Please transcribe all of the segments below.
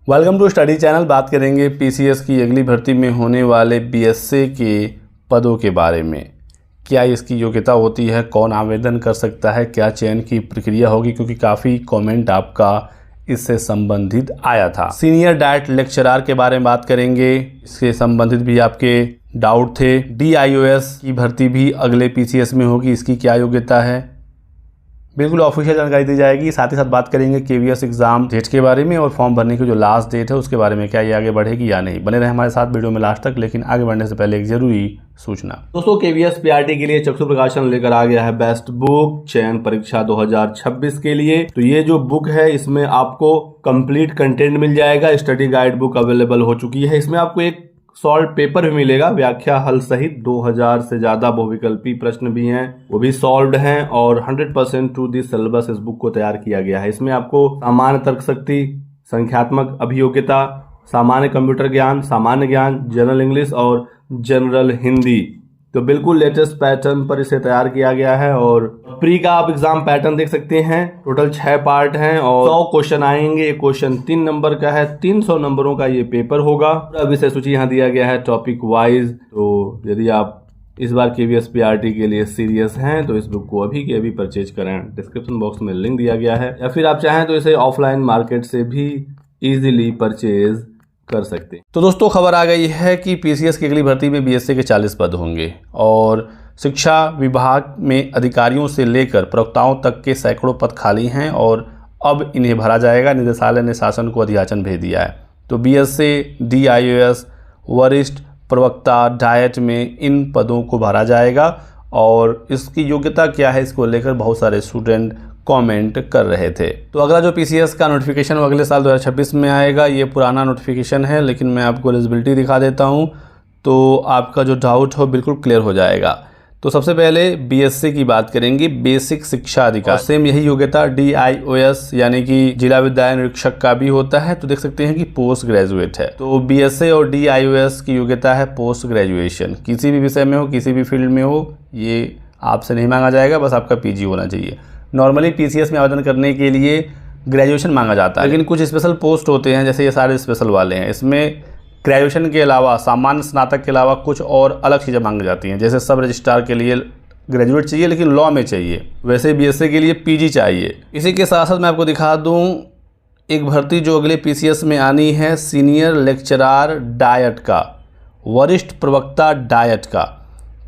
Welcome to study channel. बात करेंगे PCS की अगली भर्ती में होने वाले बीएसए के पदों के बारे में। क्या इसकी योग्यता होती है, कौन आवेदन कर सकता है, क्या चयन की प्रक्रिया होगी, क्योंकि काफ़ी कमेंट आपका इससे संबंधित आया था। सीनियर डाइट लेक्चरर के बारे में बात करेंगे, इससे संबंधित भी आपके डाउट थे। डीआईओएस की भर्ती भी अगले पीसीएस में होगी, इसकी क्या योग्यता है, बिल्कुल ऑफिशियल जानकारी दी जाएगी। साथ ही साथ बात करेंगे केवीएस एग्जाम डेट के बारे में और फॉर्म भरने की जो लास्ट डेट है उसके बारे में, क्या ये आगे बढ़ेगी या नहीं। बने रहे हमारे साथ वीडियो में लास्ट तक। लेकिन आगे बढ़ने से पहले एक जरूरी सूचना। दोस्तों, केवीएस पीआरटी के लिए चक्षु प्रकाशन लेकर आ गया है बेस्ट बुक चयन परीक्षा 2026 के लिए। तो ये जो बुक है इसमें आपको कंप्लीट कंटेंट मिल जाएगा। स्टडी गाइड बुक अवेलेबल हो चुकी है। इसमें आपको एक सॉल्व पेपर भी मिलेगा, व्याख्या हल सहित 2000 से ज्यादा बहुविकल्पी प्रश्न भी हैं, वो भी सॉल्व्ड हैं और 100% टू दी सिलेबस इस बुक को तैयार किया गया है। इसमें आपको सामान्य तर्क शक्ति, संख्यात्मक अभियोग्यता, सामान्य कंप्यूटर ज्ञान, सामान्य ज्ञान, जनरल इंग्लिश और जनरल हिंदी, तो बिल्कुल लेटेस्ट पैटर्न पर इसे तैयार किया गया है। और प्री का आप एग्जाम पैटर्न देख सकते हैं। टोटल 6 पार्ट हैं और 100 क्वेश्चन आएंगे। एक क्वेश्चन 3 नंबर का है, 300 नंबरों का ये पेपर होगा। अब इसे सूची यहाँ दिया गया है टॉपिक वाइज। तो यदि आप इस बार केवीएस पीआरटी के लिए सीरियस हैं तो इस बुक को अभी के अभी परचेज करें। डिस्क्रिप्शन बॉक्स में लिंक दिया गया है, या फिर आप चाहें तो इसे ऑफलाइन मार्केट से भी इजीली परचेज कर सकते। तो दोस्तों, खबर आ गई है कि पीसीएस की अगली भर्ती में बीएसए के 40 पद होंगे और शिक्षा विभाग में अधिकारियों से लेकर प्रवक्ताओं तक के सैकड़ों पद खाली हैं और अब इन्हें भरा जाएगा। निदेशालय ने शासन को अधियाचन भेज दिया है। तो बीएसए, डीआईओएस, वरिष्ठ प्रवक्ता, डाइट में इन पदों को भरा जाएगा और इसकी योग्यता क्या है, इसको लेकर बहुत सारे स्टूडेंट कमेंट कर रहे थे। तो अगला जो पीसीएस का नोटिफिकेशन अगले साल 2026 में आएगा, ये पुराना नोटिफिकेशन है, लेकिन मैं आपको एलिजिबिलिटी दिखा देता हूँ तो आपका जो डाउट हो बिल्कुल क्लियर हो जाएगा। तो सबसे पहले बीएससी की बात करेंगे, बेसिक शिक्षा अधिकार। सेम यही योग्यता डीआईओएस यानी कि जिला विद्यालय निरीक्षक का भी होता है। तो देख सकते हैं कि पोस्ट ग्रेजुएट है। तो बीएससी और डीआईओएस की योग्यता है पोस्ट ग्रेजुएशन। किसी भी विषय में हो, किसी भी फील्ड में हो, ये आपसे नहीं मांगा जाएगा, बस आपका पीजी होना चाहिए। नॉर्मली पीसीएस में आवेदन करने के लिए ग्रेजुएशन मांगा जाता है, लेकिन कुछ स्पेशल पोस्ट होते हैं, जैसे ये सारे स्पेशल वाले हैं, इसमें ग्रेजुएशन के अलावा, सामान्य स्नातक के अलावा कुछ और अलग चीज़ें मांगी जाती हैं। जैसे सब रजिस्ट्रार के लिए ग्रेजुएट चाहिए, लेकिन लॉ में चाहिए। वैसे बीएससी के लिए पीजी चाहिए। इसी के साथ साथ मैं आपको दिखा दूँ एक भर्ती जो अगले पीसीएस में आनी है, सीनियर लेक्चरर डाइट का, वरिष्ठ प्रवक्ता डाइट का।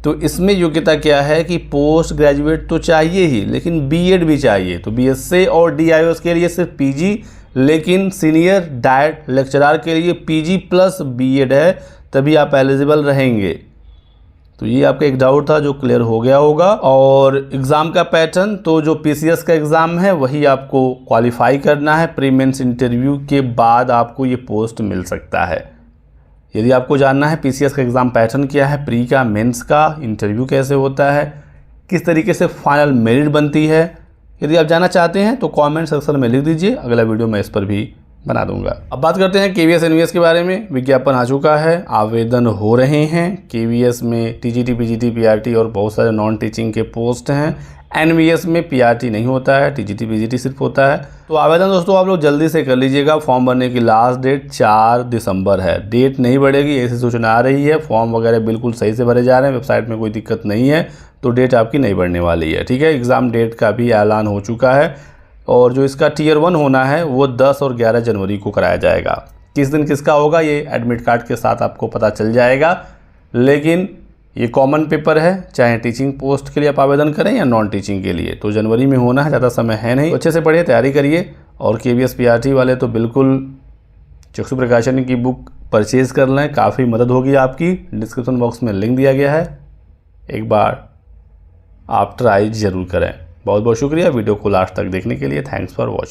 तो इसमें योग्यता क्या है कि पोस्ट ग्रेजुएट तो चाहिए ही, लेकिन बीएड भी चाहिए। तो बीएससी और डीआईओएस के लिए सिर्फ पीजी, लेकिन सीनियर डाइट लेक्चरर के लिए पीजी प्लस बीएड है, तभी आप एलिजिबल रहेंगे। तो ये आपका एक डाउट था जो क्लियर हो गया होगा। और एग्ज़ाम का पैटर्न, तो जो पीसीएस का एग्ज़ाम है वही आपको क्वालिफाई करना है। प्री मेंस इंटरव्यू के बाद आपको ये पोस्ट मिल सकता है। यदि आपको जानना है पीसीएस का एग्ज़ाम पैटर्न क्या है, प्री का, मेंस का, इंटरव्यू कैसे होता है, किस तरीके से फाइनल मेरिट बनती है, यदि आप जानना चाहते हैं तो कमेंट सेक्शन में लिख दीजिए, अगला वीडियो मैं इस पर भी बना दूंगा। अब बात करते हैं केवीएस एनवीएस के बारे में। विज्ञापन आ चुका है, आवेदन हो रहे हैं। केवीएस में टीजीटी, पीजीटी, पीआरटी और बहुत सारे नॉन टीचिंग के पोस्ट हैं। एनवीएस में पीआरटी नहीं होता है, टीजीटी, पीजीटी सिर्फ होता है। तो आवेदन दोस्तों आप लोग जल्दी से कर लीजिएगा। फॉर्म भरने की लास्ट डेट 4 दिसंबर है। डेट नहीं बढ़ेगी, ऐसी सूचना आ रही है। फॉर्म वगैरह बिल्कुल सही से भरे जा रहे हैं, वेबसाइट में कोई दिक्कत नहीं है, तो डेट आपकी नहीं बढ़ने वाली है। ठीक है, एग्ज़ाम डेट का भी ऐलान हो चुका है और जो इसका टियर 1 होना है वो 10 और 11 जनवरी को कराया जाएगा। किस दिन किसका होगा ये एडमिट कार्ड के साथ आपको पता चल जाएगा, लेकिन ये कॉमन पेपर है, चाहे टीचिंग पोस्ट के लिए आप आवेदन करें या नॉन टीचिंग के लिए। तो जनवरी में होना है, ज़्यादा समय है नहीं। तो अच्छे से पढ़िए, तैयारी करिए। और केवीएस पीआरटी वाले तो बिल्कुल चक्षु प्रकाशन की बुक परचेज़ कर लें, काफ़ी मदद होगी आपकी। डिस्क्रिप्शन बॉक्स में लिंक दिया गया है, एक बार आप ट्राई ज़रूर करें। बहुत बहुत शुक्रिया वीडियो को लास्ट तक देखने के लिए। Thanks for watching.